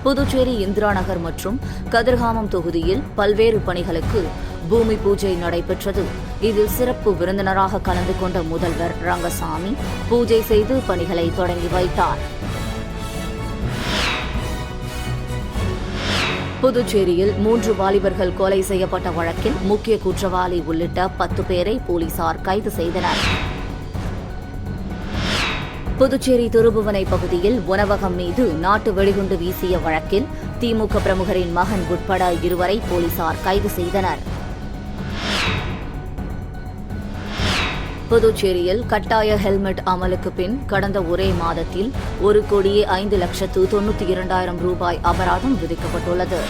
புதுச்சேரி இந்திரா நகர் மற்றும் கதிர்காமம் தொகுதியில் பல்வேறு பணிகளுக்கு பூமி பூஜை நடைபெற்றது. இதில் சிறப்பு விருந்தினராக கலந்து கொண்ட முதல்வர் ரங்கசாமி பூஜை செய்து பணிகளை தொடங்கி வைத்தார். புதுச்சேரியில் 3 வாலிபர்கள் கொலை செய்யப்பட்ட வழக்கில் முக்கிய குற்றவாளி உள்ளிட்ட 10 பேரை போலீசார் கைது செய்தனர். புதுச்சேரி திருபுவனை பகுதியில் உணவகம் மீது நாட்டு வெடிகுண்டு வீசிய வழக்கில் திமுக பிரமுகரின் மகன் உட்பட 2 வரை போலீசார் கைது செய்தனர். புதுச்சேரியில் கட்டாய ஹெல்மெட் அமலுக்கு பின் கடந்த ஒரே மாதத்தில் 1,05,92,200 ரூபாய் அபராதம் விதிக்கப்பட்டுள்ளது.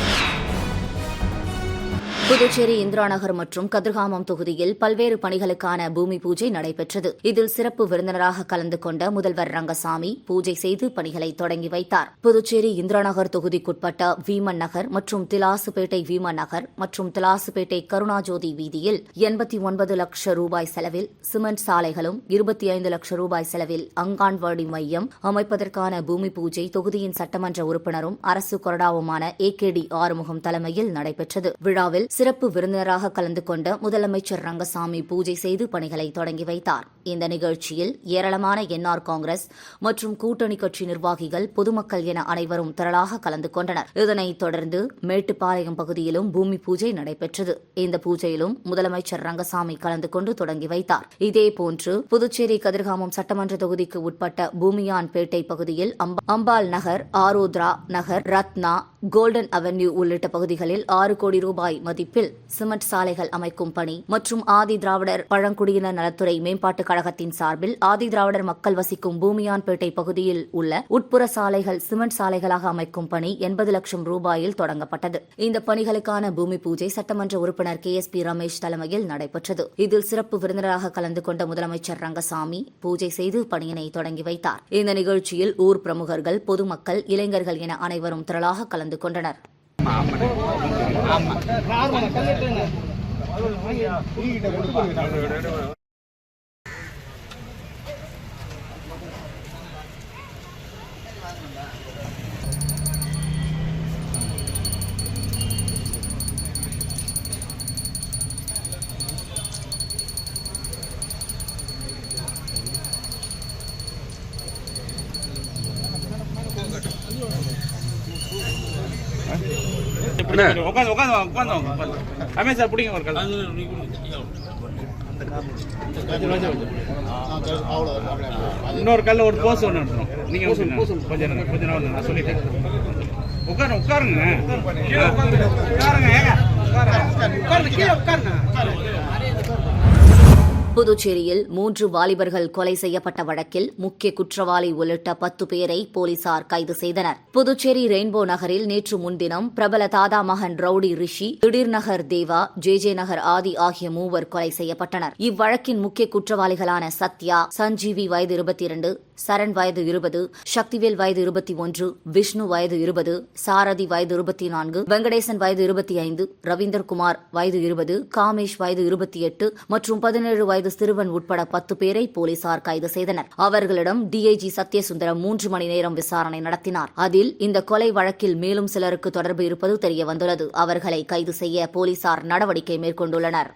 புதுச்சேரி இந்திரா நகர் மற்றும் கதிர்காமம் தொகுதியில் பல்வேறு பணிகளுக்கான பூமி பூஜை நடைபெற்றது. இதில் சிறப்பு விருந்தினராக கலந்து கொண்ட முதல்வர் ரங்கசாமி பூஜை செய்து பணிகளை தொடங்கி வைத்தார். புதுச்சேரி இந்திரா நகர் தொகுதிக்குட்பட்ட வீமன் நகர் மற்றும் திலாசுப்பேட்டை வீமன் நகர் மற்றும் திலாசுப்பேட்டை கருணாஜோதி வீதியில் 89 லட்சம் ரூபாய் செலவில் சிமெண்ட் சாலைகளும் 25 லட்சம் ரூபாய் செலவில் அங்கான்வாடி மையம் அமைப்பதற்கான பூமி பூஜை தொகுதியின் சட்டமன்ற உறுப்பினரும் அரசு கொறடாவுமான AKD ஆறுமுகம் தலைமையில் நடைபெற்றது. விழாவில் சிறப்பு விருந்தினராக கலந்து கொண்ட முதலமைச்சர் ரங்கசாமி பூஜை செய்து பணிகளை தொடங்கி வைத்தார். இந்த நிகழ்ச்சியில் ஏராளமான NR காங்கிரஸ் மற்றும் கூட்டணி கட்சி நிர்வாகிகள், பொதுமக்கள் என அனைவரும் திரளாக கலந்து கொண்டனர். இதனைத் தொடர்ந்து மேட்டுப்பாளையம் பகுதியிலும் பூமி பூஜை நடைபெற்றது. இந்த பூஜையிலும் முதலமைச்சர் ரங்கசாமி கலந்து கொண்டு தொடங்கி வைத்தார். இதேபோன்று புதுச்சேரி கதிர்காமம் சட்டமன்ற தொகுதிக்கு உட்பட்ட பூமியான்பேட்டை பகுதியில் அம்பாள் நகர், ஆரோத்ரா நகர், ரத்னா, கோல்டன் அவென்யூ உள்ளிட்ட பகுதிகளில் 6 கோடி ரூபாய் மதிப்பில் சிமெண்ட் சாலைகள் அமைக்கும் பணி மற்றும் ஆதி திராவிடர் பழங்குடியினர் நலத்துறை மேம்பாட்டுக் கழகத்தின் சார்பில் ஆதி திராவிடர் மக்கள் வசிக்கும் பூமியான்பேட்டை பகுதியில் உள்ள உட்புற சாலைகள் சிமெண்ட் சாலைகளாக அமைக்கும் பணி 80 லட்சம் ரூபாயில் தொடங்கப்பட்டது. இந்த பணிகளுக்கான பூமி பூஜை சட்டமன்ற உறுப்பினர் KSP ரமேஷ் தலைமையில் நடைபெற்றது. இதில் சிறப்பு விருந்தினராக கலந்து கொண்ட முதலமைச்சர் ரங்கசாமி பூஜை செய்து பணியினை தொடங்கி வைத்தார். இந்த நிகழ்ச்சியில் ஊர் பிரமுகர்கள், பொதுமக்கள், இளைஞர்கள் என அனைவரும் திரளாக கலந்து கொண்டனர். இன்னொரு கல்ல ஒரு போஸ் ஒன்று எடுத்துரும். நீங்க கொஞ்ச நேரம் நான் சொல்லிட்டேன். உட்காருங்க புதுச்சேரியில் 3 வாலிபர்கள் கொலை செய்யப்பட்ட வழக்கில் முக்கிய குற்றவாளி உள்ளிட்ட 10 பேரை போலீசார் கைது செய்தனர். புதுச்சேரி ரெயின்போ நகரில் நேற்று முன்தினம் பிரபல தாதா மகன் ரவுடி ரிஷி, திடீர் நகர் தேவா, JJ நகர் ஆதி ஆகிய 3 கொலை செய்யப்பட்டனர். இவ்வழக்கின் முக்கிய குற்றவாளிகளான சத்யா, சஞ்சீவி வயது 22, சரண் வயது 20, சக்திவேல் வயது 21, விஷ்ணு வயது 20, சாரதி வயது 24, வெங்கடேசன் வயது 25, ரவீந்தர்குமார் வயது 20, காமேஷ் வயது 28 மற்றும் 17 வயது சிறுவன் உட்பட 10 பேரை போலீசார் கைது செய்தனர். அவர்களிடம் DIG சத்யசுந்தரம் 3 மணி நேரம் விசாரணை நடத்தினார். அதில் இந்த கொலை வழக்கில் மேலும் சிலருக்கு தொடர்பு இருப்பது தெரியவந்துள்ளது. அவர்களை கைது செய்ய போலீசார் நடவடிக்கை மேற்கொண்டுள்ளனர்.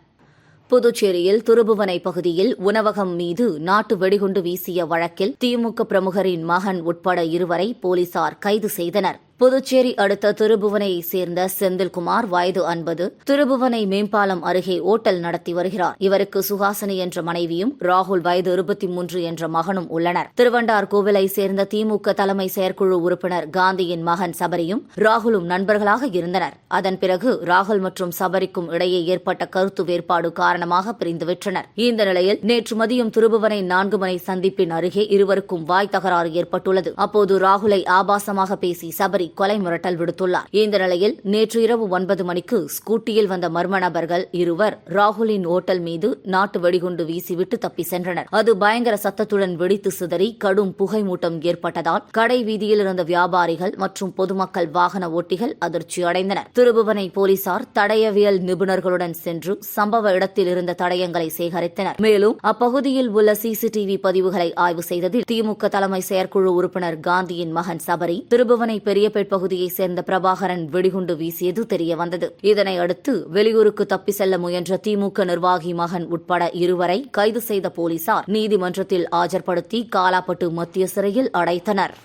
புதுச்சேரியில் திருபுவனை பகுதியில் உணவகம் மீது நாட்டு வெடிகுண்டு வீசிய வழக்கில் திமுக பிரமுகரின் மகன் உட்பட 2 வரை போலீசார் கைது செய்தனர். புதுச்சேரி அடுத்த திருபுவனையைச் சேர்ந்த செந்தில்குமார் வயது 50 திருபுவனை மேம்பாலம் அருகே ஓட்டல் நடத்தி வருகிறார். இவருக்கு சுஹாசினி என்ற மனைவியும் ராகுல் வயது 23 என்ற மகனும் உள்ளனர். திருவண்டார் கோவிலை சேர்ந்த திமுக தலைமை செயற்குழு உறுப்பினர் காந்தியின் மகன் சபரியும் ராகுலும் நண்பர்களாக இருந்தனர். அதன் பிறகு ராகுல் மற்றும் சபரிக்கும் இடையே ஏற்பட்ட கருத்து வேறுபாடு காரணமாக பிரிந்துவிட்டனர். இந்த நிலையில் நேற்று மதியம் திருபுவனை 4 மணி சந்திப்பின் அருகே இருவருக்கும் வாய் தகராறு ஏற்பட்டுள்ளது. அப்போது ராகுலை ஆபாசமாக பேசி சபரி கொலை மிரட்டல் விடுத்துள்ளார். இந்த நிலையில் நேற்று இரவு 9 மணிக்கு ஸ்கூட்டியில் வந்த மர்ம நபர்கள் 2 ராகுலின் ஓட்டல் மீது நாட்டு வெடிகுண்டு வீசிவிட்டு தப்பி சென்றனர். அது பயங்கர சத்தத்துடன் வெடித்து சிதறி கடும் புகை மூட்டம் ஏற்பட்டதால் கடை வீதியில் இருந்த வியாபாரிகள் மற்றும் பொதுமக்கள், வாகன ஓட்டிகள் அதிர்ச்சி அடைந்தனர். திருபுவனை போலீசார் தடயவியல் நிபுணர்களுடன் சென்று சம்பவ இடத்தில் இருந்த தடயங்களை சேகரித்தனர். மேலும் அப்பகுதியில் உள்ள CCTV பதிவுகளை ஆய்வு செய்ததில் திமுக தலைமை செயற்குழு உறுப்பினர் காந்தியின் மகன் சபரி, திருபுவனை பெரிய ராணிப்பேட் பகுதியைச் சேர்ந்த பிரபாகரன் வெடிகுண்டு வீசியது தெரியவந்தது. இதனை அடுத்து வெளியூருக்கு தப்பி செல்ல முயன்ற திமுக நிர்வாகி மகன் உட்பட இருவரை கைது செய்த போலீசார் நீதிமன்றத்தில் ஆஜர்படுத்தி காலாப்பட்டு மத்திய சிறையில் அடைத்தனர்.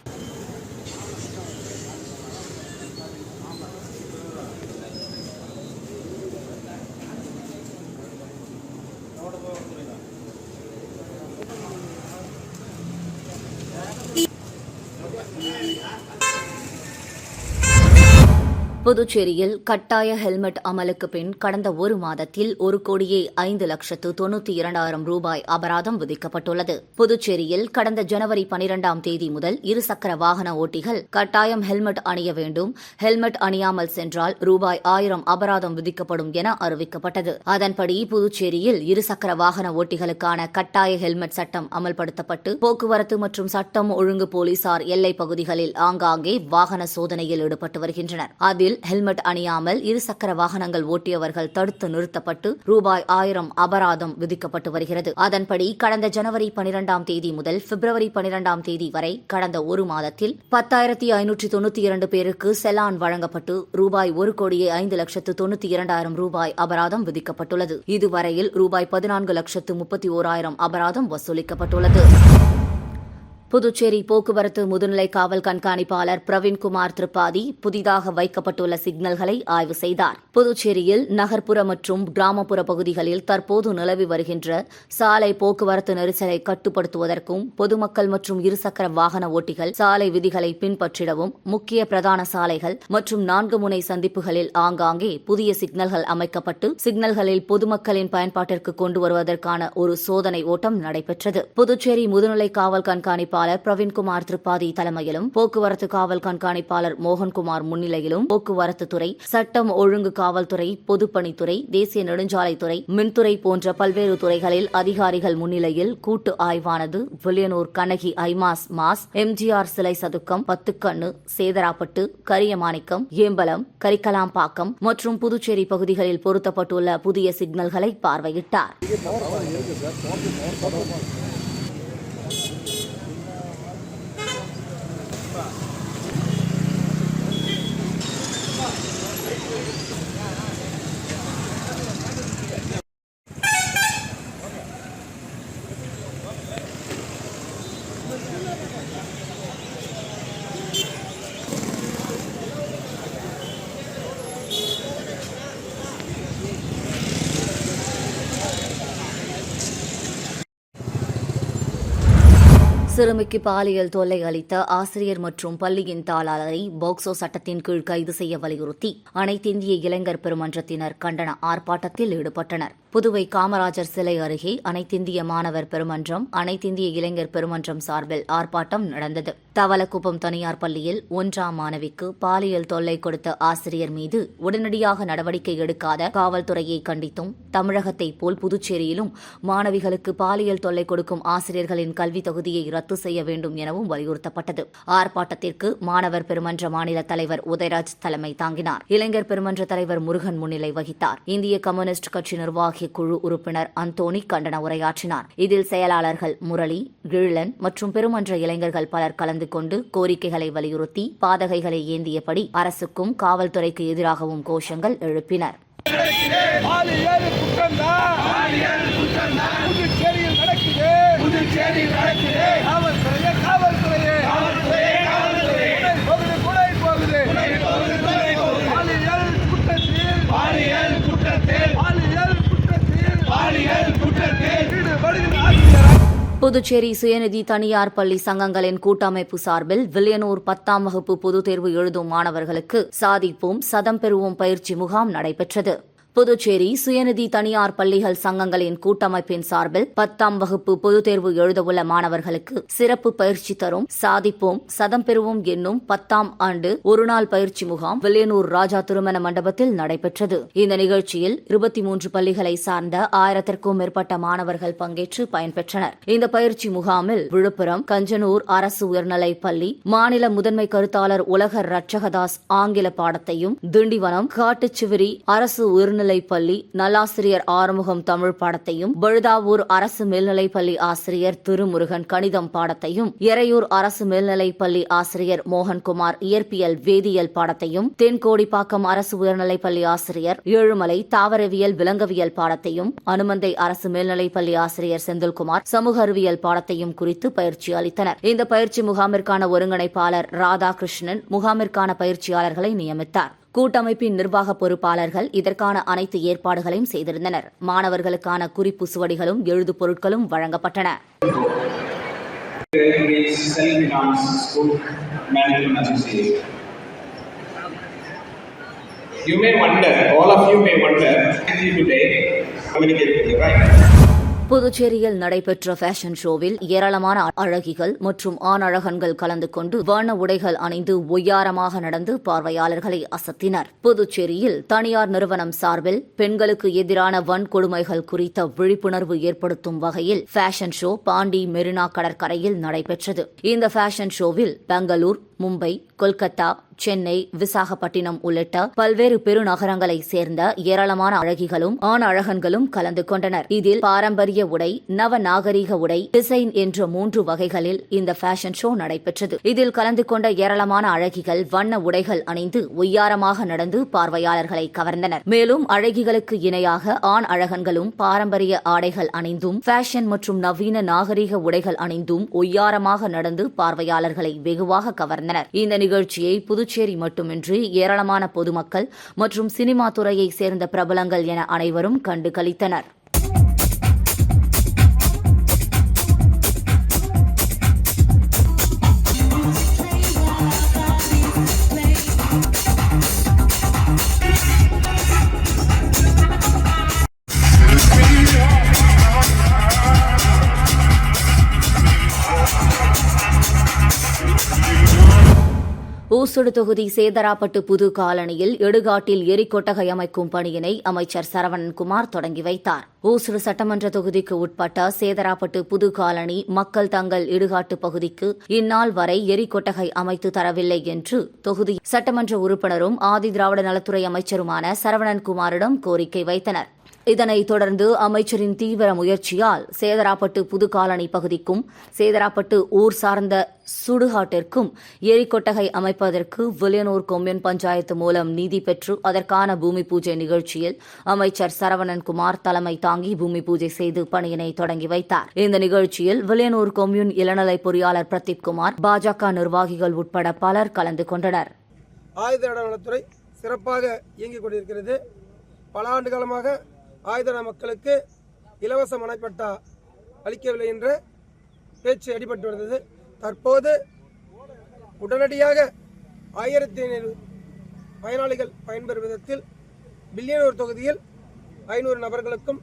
புதுச்சேரியில் கட்டாய ஹெல்மெட் அமலுக்கு பின் கடந்த ஒரு மாதத்தில் 1,05,92,200 ரூபாய் அபராதம் விதிக்கப்பட்டுள்ளது. புதுச்சேரியில் கடந்த ஜனவரி 12ஆம் தேதி முதல் இருசக்கர வாகன ஓட்டிகள் கட்டாயம் ஹெல்மெட் அணிய வேண்டும், ஹெல்மெட் அணியாமல் சென்றால் ரூபாய் 1000 அபராதம் விதிக்கப்படும் என அறிவிக்கப்பட்டது. அதன்படி புதுச்சேரியில் இருசக்கர வாகன ஓட்டிகளுக்கான கட்டாய ஹெல்மெட் சட்டம் அமல்படுத்தப்பட்டு போக்குவரத்து மற்றும் சட்டம் ஒழுங்கு போலீசார் எல்லைப் பகுதிகளில் ஆங்காங்கே வாகன சோதனையில் ஈடுபட்டு வருகின்றனர். அதில் ஹெல்மெட் அணியாமல் இருசக்கர வாகனங்கள் ஓட்டியவர்கள் தடுத்து நிறுத்தப்பட்டு ரூபாய் 1000 அபராதம் விதிக்கப்பட்டு வருகிறது. அதன்படி கடந்த ஜனவரி 12ஆம் தேதி முதல் பிப்ரவரி 12ஆம் தேதி வரை கடந்த ஒரு மாதத்தில் 10,592 பேருக்கு செலான் வழங்கப்பட்டு ரூபாய் 1,05,92,200 ரூபாய் அபராதம் விதிக்கப்பட்டுள்ளது. இதுவரையில் ரூபாய் 14,31,1000 அபராதம் வசூலிக்கப்பட்டுள்ளது. புதுச்சேரி போக்குவரத்து முதுநிலை காவல் கண்காணிப்பாளர் பிரவீன்குமார் திரிபாதி புதிதாக வைக்கப்பட்டுள்ள சிக்னல்களை ஆய்வு செய்தார். புதுச்சேரியில் நகர்ப்புற மற்றும் கிராமப்புற பகுதிகளில் தற்போது நிலவி வருகின்ற சாலை போக்குவரத்து நெரிசலை கட்டுப்படுத்துவதற்கும் பொதுமக்கள் மற்றும் இருசக்கர வாகன ஓட்டிகள் சாலை விதிகளை பின்பற்றிடவும் முக்கிய பிரதான சாலைகள் மற்றும் 4 முனை சந்திப்புகளில் ஆங்காங்கே புதிய சிக்னல்கள் அமைக்கப்பட்டு சிக்னல்களில் பொதுமக்களின் பயன்பாட்டிற்கு கொண்டு வருவதற்கான ஒரு சோதனை ஓட்டம் நடைபெற்றது. புதுச்சேரி முதுநிலை காவல் கண்காணிப்பாளர் பிரவீன்குமார் திரிபாதி தலைமையிலும் போக்குவரத்து காவல் கண்காணிப்பாளர் மோகன்குமார் முன்னிலையிலும் போக்குவரத்து துறை, சட்டம் ஒழுங்கு காவல்துறை, பொதுப்பணித்துறை, தேசிய நெடுஞ்சாலைத்துறை, மின்துறை போன்ற பல்வேறு துறைகளில் அதிகாரிகள் முன்னிலையில் கூட்டு ஆய்வானது வில்லியனூர், கண்ணகி, ஐமாஸ் மாஸ், எம்ஜிஆர் சிலை சதுக்கம், பத்துக்கண்ணு, சேதராப்பட்டு, கரியமாணிக்கம், ஏம்பலம், கரிக்கலாம்பாக்கம் மற்றும் புதுச்சேரி பகுதிகளில் பொருத்தப்பட்டுள்ள புதிய சிக்னல்களை பார்வையிட்டார். சிறுமிக்கு பாலியல் தொல்லை அளித்த ஆசிரியர் மற்றும் பள்ளியின் தாளாளரை போக்சோ சட்டத்தின் கீழ் கைது செய்ய வலியுறுத்தி அனைத்திந்திய இளைஞர் பெருமன்றத்தினர் கண்டன ஆர்ப்பாட்டத்தில் ஈடுபட்டனர். புதுவை காமராஜர் சிலை அருகே அனைத்திந்திய மாணவர் பெருமன்றம், அனைத்திந்திய இளைஞர் பெருமன்றம் சார்பில் ஆர்ப்பாட்டம் நடந்தது. தவளக்குப்பம் தனியார் பள்ளியில் 1ஆம் மாணவிக்கு பாலியல் தொல்லை கொடுத்த ஆசிரியர் மீது உடனடியாக நடவடிக்கை எடுக்காத காவல்துறையை கண்டித்தும் தமிழகத்தைப் போல் புதுச்சேரியிலும் மாணவிகளுக்கு பாலியல் தொல்லை கொடுக்கும் ஆசிரியர்களின் கல்வி தகுதியை ரத்து செய்ய வேண்டும் எனவும் வலியுறுத்தப்பட்டது. ஆர்ப்பாட்டத்திற்கு மாணவர் பெருமன்ற மாநில தலைவர் உதயராஜ் தலைமை தாங்கினார். இளைஞர் பெருமன்ற தலைவர் முருகன் முன்னிலை வகித்தார். இந்திய கம்யூனிஸ்ட் கட்சி நிர்வாகி குழு உறுப்பினர் அந்தோணி கண்டன உரையாற்றினார். இதில் செயலாளர்கள் முரளி, கிழலன் மற்றும் பெருமன்ற இளைஞர்கள் பலர் கலந்து கொண்டு கோரிக்கைகளை வலியுறுத்தி பாதகைகளை ஏந்தியபடி அரசுக்கும் காவல்துறைக்கு எதிராகவும் கோஷங்கள் எழுப்பினர். புதுச்சேரி சுயநிதி தனியார் பள்ளி சங்கங்களின் கூட்டமைப்பு சார்பில் வில்லியனூர் 10ஆம் வகுப்பு பொதுத் தேர்வு எழுதும் மாணவர்களுக்கு சாதிப்போம் சதம் பெறுவோம் பயிற்சி முகாம் நடைபெற்றது. புதுச்சேரி சுயநிதி தனியார் பள்ளிகள் சங்கங்களின் கூட்டமைப்பின் சார்பில் 10ஆம் வகுப்பு பொதுத் தேர்வு எழுதவுள்ள மாணவர்களுக்கு சிறப்பு பயிற்சி தரும் சாதிப்போம் சதம் பெறுவோம் என்னும் 10ஆம் ஆண்டு ஒருநாள் பயிற்சி முகாம் வில்லியனூர் ராஜா திருமண மண்டபத்தில் நடைபெற்றது. இந்த நிகழ்ச்சியில் 23 பள்ளிகளை சார்ந்த 1000க்கும் மேற்பட்ட மாணவர்கள் பங்கேற்று பயன்பெற்றனர். இந்த பயிற்சி முகாமில் விழுப்புரம் கஞ்சனூர் அரசு உயர்நிலைப் பள்ளி மாநில முதன்மை கருத்தாளர் உலகர் ரட்சகதாஸ் ஆங்கில பாடத்தையும், திண்டிவனம் காட்டுச்சிவிரி அரசு உயர்நிலை மேல்நிலைப்பள்ளி நல்லாசிரியர் ஆறுமுகம் தமிழ் பாடத்தையும், பழுதாவூர் அரசு மேல்நிலைப்பள்ளி ஆசிரியர் திருமுருகன் கணிதம் பாடத்தையும், எறையூர் அரசு மேல்நிலைப்பள்ளி ஆசிரியர் மோகன்குமார் இயற்பியல் வேதியியல் பாடத்தையும், தென்கோடிப்பாக்கம் அரசு உயர்நிலைப்பள்ளி ஆசிரியர் ஏழுமலை தாவரவியல் விலங்கவியல் பாடத்தையும், அனுமந்தை அரசு மேல்நிலைப்பள்ளி ஆசிரியர் செந்தில்குமார் சமூக அறிவியல் பாடத்தையும் குறித்து பயிற்சி அளித்தனர். இந்த பயிற்சி முகாமிற்கான ஒருங்கிணைப்பாளர் ராதாகிருஷ்ணன் முகாமிற்கான பயிற்சியாளர்களை நியமித்தார். கூட்டமைப்பின் நிர்வாக பொறுப்பாளர்கள் இதற்கான அனைத்து ஏற்பாடுகளையும் செய்திருந்தனர். மாணவர்களுக்கான குறிப்பு சுவடிகளும் எழுது பொருட்களும் வழங்கப்பட்டன. You may wonder, all of you may wonder, today communicate with you, right? புதுச்சேரியில் நடைபெற்ற ஃபேஷன் ஷோவில் ஏராளமான அழகிகள் மற்றும் ஆண் அழகன்கள் கலந்து கொண்டு வண்ண உடைகள் அணிந்து ஒய்யாரமாக நடந்து பார்வையாளர்களை அசத்தினர். புதுச்சேரியில் தனியார் நிறுவனம் சார்பில் பெண்களுக்கு எதிரான வன்கொடுமைகள் குறித்த விழிப்புணர்வு ஏற்படுத்தும் வகையில் ஃபேஷன் ஷோ பாண்டி மெரினா கடற்கரையில் நடைபெற்றது. இந்த ஃபேஷன் ஷோவில் பெங்களூர், மும்பை, கொல்கத்தா, சென்னை, விசாகப்பட்டினம் உள்ளிட்ட பல்வேறு பெருநகரங்களைச் சேர்ந்த ஏராளமான அழகிகளும் ஆண் அழகன்களும் கலந்து கொண்டனர். இதில் பாரம்பரிய உடை, நவ நாகரீக உடை, டிசைன் என்ற 3 வகைகளில் இந்த ஃபேஷன் ஷோ நடைபெற்றது. இதில் கலந்து கொண்ட ஏராளமான அழகிகள் வண்ண உடைகள் அணிந்து ஒய்யாரமாக நடந்து பார்வையாளர்களை கவர்ந்தனர். மேலும் அழகிகளுக்கு இணையாக ஆண் அழகன்களும் பாரம்பரிய ஆடைகள் அணிந்தும் ஃபேஷன் மற்றும் நவீன நாகரீக உடைகள் அணிந்தும் ஒய்யாரமாக நடந்து பார்வையாளர்களை வெகுவாக கவர்ந்தனர். இந்த நிகழ்ச்சியை புதுச்சேரி மட்டுமின்றி ஏராளமான பொதுமக்கள் மற்றும் சினிமா துறையைச் சேர்ந்த பிரபலங்கள் என அனைவரும் கண்டு களித்தனர். ஊசுடு தொகுதி சேதராப்பட்டு புது காலனியில் இடுகாட்டில் எரிகொட்டகை அமைக்கும் பணியினை அமைச்சர் சரவணன்குமார் தொடங்கி வைத்தார். ஊசுடு சட்டமன்ற தொகுதிக்கு உட்பட்ட சேதராப்பட்டு புது காலனி மக்கள் தங்கள் இடுகாட்டு பகுதிக்கு இந்நாள் வரை எரிகொட்டகை அமைத்து தரவில்லை என்று தொகுதி சட்டமன்ற உறுப்பினரும் ஆதி திராவிட நலத்துறை அமைச்சருமான சரவணன்குமாரிடம் கோரிக்கை வைத்தனர். இதனைத் தொடர்ந்து அமைச்சரின் தீவிர முயற்சியால் சேதராப்பட்டு புது காலனி பகுதிக்கும் சேதராப்பட்டு ஊர் சார்ந்த சுடுகாட்டிற்கும் எரிகொட்டகை அமைப்பதற்கு வில்லியனூர் கொம்யூன் பஞ்சாயத்து மூலம் நிதி பெற்று அதற்கான பூமி பூஜை நிகழ்ச்சியில் அமைச்சர் சரவணன்குமார் தலைமை தாங்கி பூமி பூஜை செய்து பணியினை தொடங்கி வைத்தார். இந்த நிகழ்ச்சியில் வில்லியனூர் கொம்யூன் இளநிலை பொறியாளர் பிரதீப்குமார், பாஜக நிர்வாகிகள் உட்பட பலர் கலந்து கொண்டனர். ஆயுத நலத்துறை சிறப்பாக இயங்கிக் கொண்டிருக்கிறது. பல ஆண்டு காலமாக ஆயுத மக்களுக்கு இலவச மனைப்பட்டா அளிக்கவில்லை என்ற பேச்சு அடிபட்டு வந்தது. தற்போது உடனடியாக 1500 பயனாளிகள் பயன்பெறும் விதத்தில் வில்லியனூர் தொகுதியில் 500 நபர்களுக்கும்,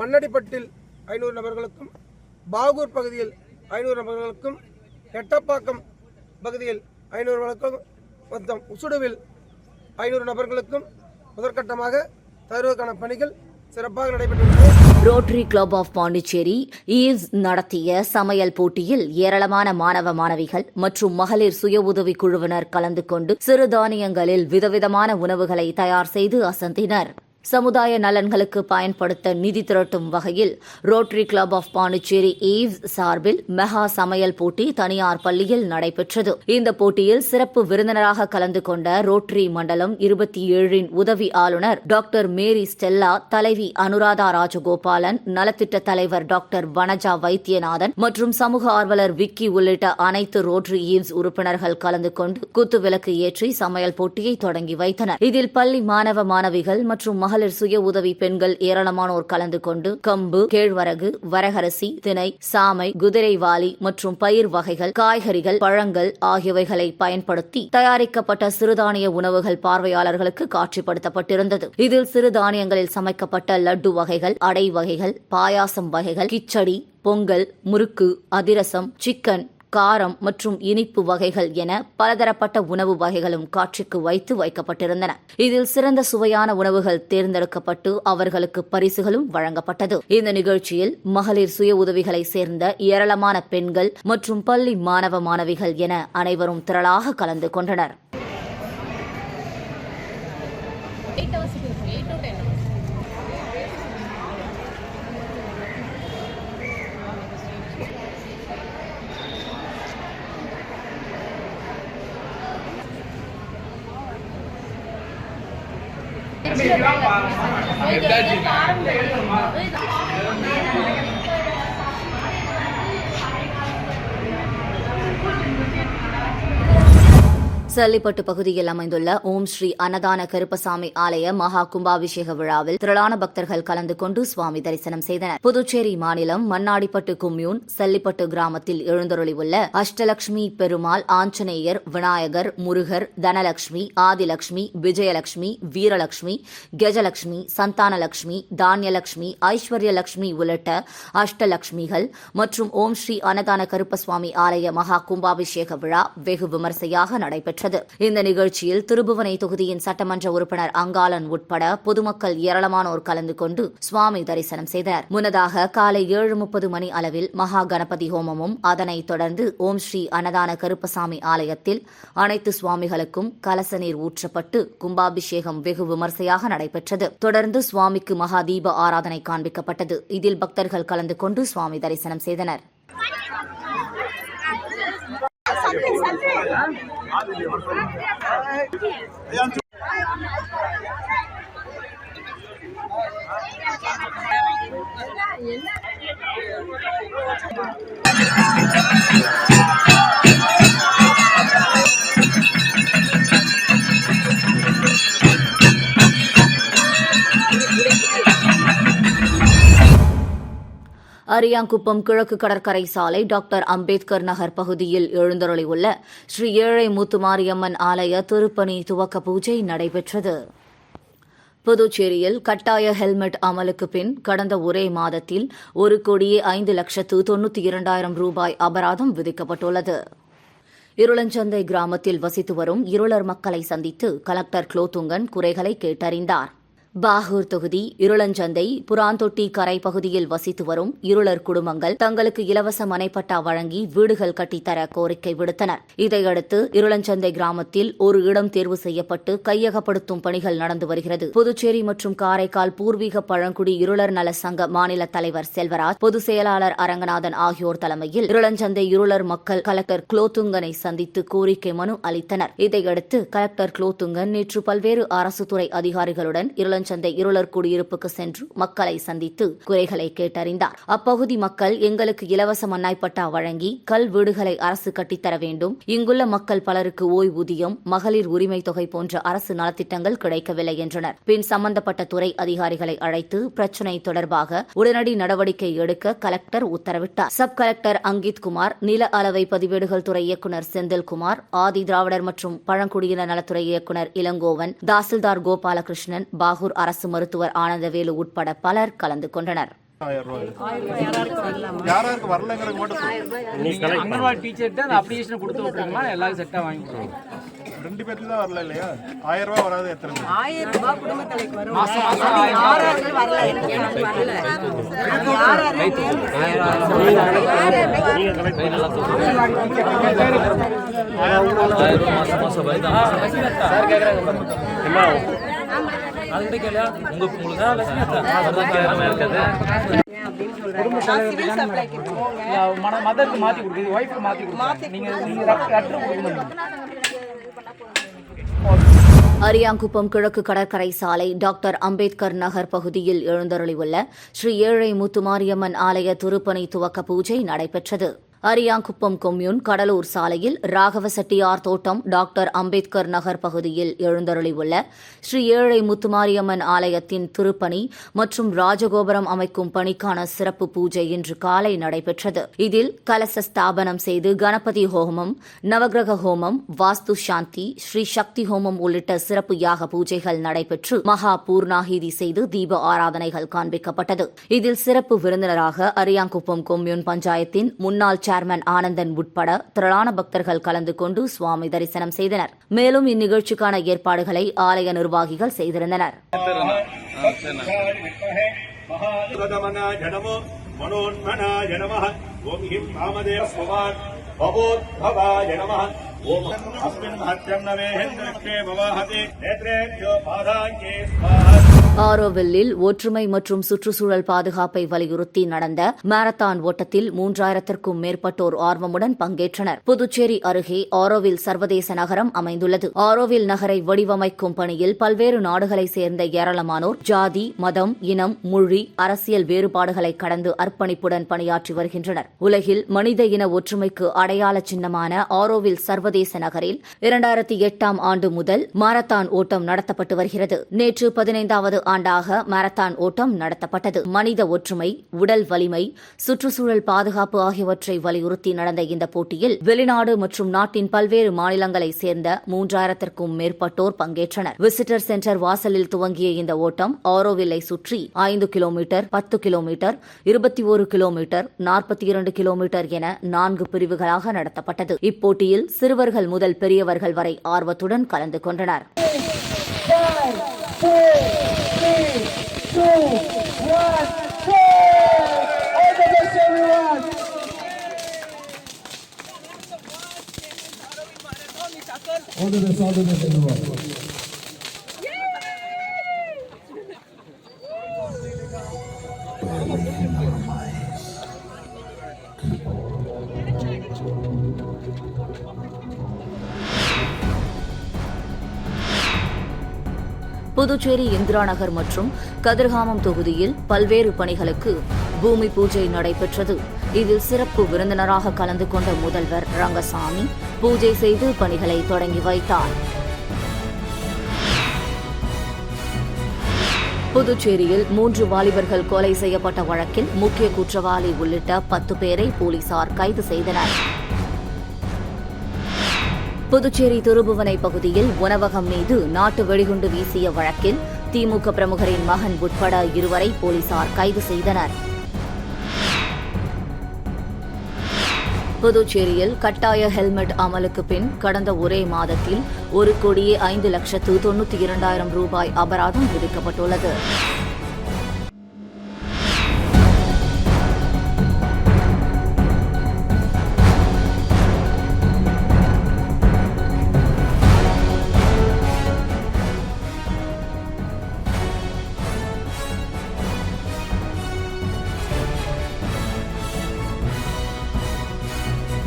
மண்ணடிப்பட்டில் 500 நபர்களுக்கும், பாகூர் பகுதியில் 500 நபர்களுக்கும், எட்டப்பாக்கம் பகுதியில் 500 நபர்களுக்கும், மொத்தம் உசுடுவில் 500 நபர்களுக்கும் முதற்கட்டமாக தருவதற்கான பணிகள் சிறப்பாக நடைபெற்றுள்ளது. Rotary club of Pondicherry eves நடத்திய சமையல் போட்டியில் ஏராளமான மாணவ மாணவிகள் மற்றும் மகளிர் சுய உதவி குழுவினர் கலந்து கொண்டு சிறுதானியங்களில் விதவிதமான உணவுகளை தயார் செய்து அசந்தினர். சமுதாய நலன்களுக்கு பயன்படுத்த நிதி திரட்டும் வகையில் rotary club of Pondicherry eves சார்பில் மெகா சமையல் போட்டி தனியார் பள்ளியில் நடைபெற்றது. இந்த போட்டியில் சிறப்பு விருந்தினராக கலந்து கொண்ட ரோட்டரி மண்டலம் 27 உதவி ஆளுநர் டாக்டர் மேரி ஸ்டெல்லா, தலைவி அனுராதா ராஜகோபாலன், நலத்திட்ட தலைவர் டாக்டர் வனஜா வைத்தியநாதன் மற்றும் சமூக ஆர்வலர் விக்கி உள்ளிட்ட அனைத்து ரோட்டரி ஈவ்ஸ் உறுப்பினர்கள் கலந்து கொண்டு குத்துவிளக்கு ஏற்றி சமையல் போட்டியை தொடங்கி வைத்தனர். இதில் பள்ளி மாணவ மாணவிகள் மற்றும் மகளிர் சுய உதவி பெண்கள் ஏராளமானோர் கலந்து கொண்டு கம்பு, கேழ்வரகு, வரகரிசி, திணை, சாமை, குதிரைவாலி மற்றும் பயிர் வகைகள், காய்கறிகள், பழங்கள் ஆகியவைகளை பயன்படுத்தி தயாரிக்கப்பட்ட சிறுதானிய உணவுகள் பார்வையாளர்களுக்கு காட்சிப்படுத்தப்பட்டிருந்தது. இதில் சிறுதானியங்களில் சமைக்கப்பட்ட லட்டு வகைகள், அடை வகைகள், பாயாசம் வகைகள், கிச்சடி, பொங்கல், முறுக்கு, அதிரசம், சிக்கன், காரம் மற்றும் இனிப்பு வகைகள் என பலதரப்பட்ட உணவு வகைகளும் காட்சிக்கு வைக்கப்பட்டிருந்தன. இதில் சிறந்த சுவையான உணவுகள் தேர்ந்தெடுக்கப்பட்டு அவர்களுக்கு பரிசுகளும் வழங்கப்பட்டது. இந்த நிகழ்ச்சியில் மகளிர் சுய உதவிகளை சேர்ந்த ஏராளமான பெண்கள் மற்றும் பள்ளி மாணவ மாணவிகள் என அனைவரும் திரளாக கலந்து கொண்டனர். 8 to 10 hours. சல்லிப்பட்டு பகுதியில் அமைந்துள்ள ஓம் ஸ்ரீ அன்னதான கருப்பசாமி ஆலய மகா கும்பாபிஷேக விழாவில் திரளான பக்தர்கள் கலந்து கொண்டு சுவாமி தரிசனம் செய்தனர். புதுச்சேரி மாநிலம் மண்ணாடிப்பட்டு கொம்யூன் சல்லிப்பட்டு கிராமத்தில் எழுந்தருளியுள்ள அஷ்டலட்சுமி பெருமாள், ஆஞ்சநேயர், விநாயகர், முருகர், தனலட்சுமி, ஆதிலட்சுமி, விஜயலட்சுமி, வீரலட்சுமி, கஜலட்சுமி, சந்தானலட்சுமி, தானியலட்சுமி, ஐஸ்வர்யலட்சுமி உள்ளிட்ட அஷ்டலட்சுமிகள் மற்றும் ஓம் ஸ்ரீ அன்னதான கருப்பசுவாமி ஆலய மகா கும்பாபிஷேக விழா வெகு விமர்சையாக நடைபெற்றது. இந்த நிகழ்ச்சியில் திருபுவனை தொகுதியின் சட்டமன்ற உறுப்பினர் அங்காளன் உட்பட பொதுமக்கள் ஏராளமானோர் கலந்து கொண்டு சுவாமி தரிசனம் செய்தனர். முன்னதாக காலை 7:30 மணி அளவில் மகா கணபதி ஹோமமும், அதனைத் தொடர்ந்து ஓம் ஸ்ரீ அன்னதான கருப்பசாமி ஆலயத்தில் அனைத்து சுவாமிகளுக்கும் கலச நீர் ஊற்றப்பட்டு கும்பாபிஷேகம் வெகு விமர்சையாக நடைபெற்றது. தொடர்ந்து சுவாமிக்கு மகா தீப ஆராதனை காண்பிக்கப்பட்டது. இதில் பக்தர்கள் கலந்து கொண்டு சுவாமி தரிசனம் செய்தனர். அரியாங்குப்பம் கிழக்கு கடற்கரை சாலை டாக்டர் அம்பேத்கர் நகர் பகுதியில் எழுந்தருளியுள்ள ஸ்ரீ ஏழை முத்துமாரியம்மன் ஆலய திருப்பணி துவக்க பூஜை நடைபெற்றது. புதுச்சேரியில் கட்டாய ஹெல்மெட் அமலுக்கு பின் கடந்த ஒரே மாதத்தில் 1,05,92,200 ரூபாய் அபராதம் விதிக்கப்பட்டுள்ளது. இருளஞ்சந்தை கிராமத்தில் வசித்து வரும் இருளர் மக்களை சந்தித்து கலெக்டர் குலோத்துங்கன் குறைகளை கேட்டறிந்தார். பாகூர் தொகுதி இருளஞ்சந்தை புராந்தொட்டி கரை பகுதியில் வசித்து வரும் இருளர் குடும்பங்கள் தங்களுக்கு இலவச மனைப்பட்டா வழங்கி வீடுகள் கட்டித்தர கோரிக்கை விடுத்தனர். இதையடுத்து இருளஞ்சந்தை கிராமத்தில் ஒரு இடம் தேர்வு செய்யப்பட்டு கையகப்படுத்தும் பணிகள் நடந்து வருகிறது. புதுச்சேரி மற்றும் காரைக்கால் பூர்வீக பழங்குடி இருளர் நல சங்க மாநில தலைவர் செல்வராஜ், பொதுச் செயலாளர் அரங்கநாதன் ஆகியோர் தலைமையில் இருளஞ்சந்தை இருளர் மக்கள் கலெக்டர் குலோத்துங்கனை சந்தித்து கோரிக்கை மனு அளித்தனர். இதையடுத்து கலெக்டர் குலோத்துங்கன் நேற்று பல்வேறு அரசு துறை அதிகாரிகளுடன் சந்தை இருளர் குடியிருப்புக்கு சென்று மக்களை சந்தித்து குறைகளை கேட்டறிந்தார். அப்பகுதி மக்கள் எங்களுக்கு இலவச மண்ணாய்ப்பட்டா வழங்கி கல் வீடுகளை அரசு கட்டித்தர வேண்டும், இங்குள்ள மக்கள் பலருக்கு ஓய்வூதியம், மகளிர் உரிமை தொகை போன்ற அரசு நலத்திட்டங்கள் கிடைக்கவில்லை என்றனர். பின் சம்பந்தப்பட்ட துறை அதிகாரிகளை அழைத்து பிரச்சினை தொடர்பாக உடனடி நடவடிக்கை எடுக்க கலெக்டர் உத்தரவிட்டார். சப் கலெக்டர் அங்கித் குமார், நில அளவை பதிவேடுகள் துறை இயக்குநர் செந்தில்குமார், ஆதி திராவிடர் மற்றும் பழங்குடியினர் நலத்துறை இயக்குநர் இளங்கோவன், தாசில்தார் கோபாலகிருஷ்ணன், பாகூர் அரசு மருத்துவர் ஆனந்தவேலு உட்பட பலர் கலந்து கொண்டனர். யாராருக்கு வரலங்கிறது மட்டும் அங்கன்வாடி டீச்சர்கிட்ட அந்த அப்ளிகேஷன் கொடுத்து விட்டுருங்களா, எல்லாரும் செட்டா வாங்கி கொடுங்க. 2 பேருக்கு தான் வரல இல்லையா? 1000 ரூபாய் வராது. எத்தனை 1000 ரூபாய் குடும்பத்தலைக்கு வரும். மாசம் வரல, எனக்கு வரல. மதருக்கு மாத்தி கொடுக்குது, ஒய்ஃபுக்கு மாத்தி கொடுக்குது. நீங்க அரியாங்குப்பம் கிழக்கு கடற்கரை சாலை டாக்டர் அம்பேத்கர் நகர் பகுதியில் எழுந்தருளியுள்ள ஸ்ரீ ஏழை முத்துமாரியம்மன் ஆலய திருப்பணி துவக்க பூஜை நடைபெற்றது. அரியாங்குப்பம் கொம்யூன் கடலூர் சாலையில் ராகவ செட்டியார் தோட்டம் டாக்டர் அம்பேத்கர் நகர் பகுதியில் எழுந்தருளியுள்ள ஸ்ரீ ஏழை முத்துமாரியம்மன் ஆலயத்தின் திருப்பணி மற்றும் ராஜகோபுரம் அமைக்கும் பணிக்கான சிறப்பு பூஜை இன்று காலை நடைபெற்றது. இதில் கலச ஸ்தாபனம் செய்து கணபதி ஹோமம், நவகிரக ஹோமம், வாஸ்து சாந்தி, ஸ்ரீ சக்தி ஹோமம் உள்ளிட்ட சிறப்பு யாக பூஜைகள் நடைபெற்று மகா பூர்ணாகிதி செய்து தீப ஆராதனைகள் காண்பிக்கப்பட்டது. இதில் சிறப்பு விருந்தினராக அரியாங்குப்பம் கொம்யூன் பஞ்சாயத்தின் முன்னாள் சேர்மன் ஆனந்தன் உட்பட திரளான பக்தர்கள் கலந்து கொண்டு சுவாமி தரிசனம் செய்தனர். மேலும் இந்நிகழ்ச்சிக்கான ஏற்பாடுகளை ஆலய நிர்வாகிகள் செய்திருந்தனர். ஓம் ஆரோவில்லில் ஒற்றுமை மற்றும் சுற்றுச்சூழல் பாதுகாப்பை வலியுறுத்தி நடந்த மாரத்தான் ஓட்டத்தில் 3000க்கும் மேற்பட்டோர் ஆர்வமுடன் பங்கேற்றனர். புதுச்சேரி அருகே ஆரோவில் சர்வதேச நகரம் அமைந்துள்ளது. ஆரோவில் நகரை வடிவமைக்கும் பணியில் பல்வேறு நாடுகளைச் சேர்ந்த ஏராளமானோர் ஜாதி, மதம், இனம், மொழி, அரசியல் வேறுபாடுகளை கடந்து அர்ப்பணிப்புடன் பணியாற்றி வருகின்றனர். உலகில் மனித இன ஒற்றுமைக்கு அடையாள சின்னமான ஆரோவில் சர்வதேச நகரில் 2008ஆம் ஆண்டு முதல் மாரத்தான் ஓட்டம் நடத்தப்பட்டு வருகிறது. நேற்று 15வது ஆண்டாக மாரத்தான் ஓட்டம் நடத்தப்பட்டது. மனித ஒற்றுமை, உடல் வலிமை, சுற்றுச்சூழல் பாதுகாப்பு ஆகியவற்றை வலியுறுத்தி நடந்த இந்த போட்டியில் வெளிநாடு மற்றும் நாட்டின் பல்வேறு மாநிலங்களைச் சேர்ந்த 3000க்கும் மேற்பட்டோர் பங்கேற்றனர். விசிட்டர் சென்டர் வாசலில் துவங்கிய இந்த ஓட்டம் ஆரோவில்லை சுற்றி 5 கிலோமீட்டர், 10 கிலோமீட்டர், 21 கிலோமீட்டர், 42 கிலோமீட்டர் என 4 பிரிவுகளாக நடத்தப்பட்டது. இப்போட்டியில் சிறுவர்கள் முதல் பெரியவர்கள் வரை ஆர்வத்துடன் கலந்து கொண்டனர். புதுச்சேரி இந்திரா நகர் மற்றும் கதிர்காமம் தொகுதியில் பல்வேறு பணிகளுக்கு பூமி பூஜை நடைபெற்றது. இதில் சிறப்பு விருந்தினராக கலந்து கொண்ட முதல்வர் ரங்கசாமி பூஜை செய்து பணிகளை தொடங்கி வைத்தார். புதுச்சேரியில் 3 வாலிபர்கள் கொலை செய்யப்பட்ட வழக்கில் முக்கிய குற்றவாளி உள்ளிட்ட 10 பேரை போலீசார் கைது செய்தனர். புதுச்சேரி திருபுவனை பகுதியில் உணவகம் மீது நாட்டு வெடிகுண்டு வீசிய வழக்கில் திமுக பிரமுகரின் மகன் உட்பட 2 வரை போலீசார் கைது செய்தனர். புதுச்சேரியில் கட்டாய ஹெல்மெட் அமலுக்கு பின் கடந்த ஒரே மாதத்தில் 1,05,92,200 ரூபாய் அபராதம் விதிக்கப்பட்டுள்ளது.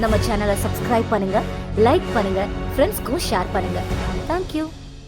நம்ம சேனலை சப்ஸ்கிரைப் பண்ணுங்க, லைக் பண்ணுங்க, ஃப்ரெண்ட்ஸ்க்கும் ஷேர் பண்ணுங்க. தேங்க்யூ.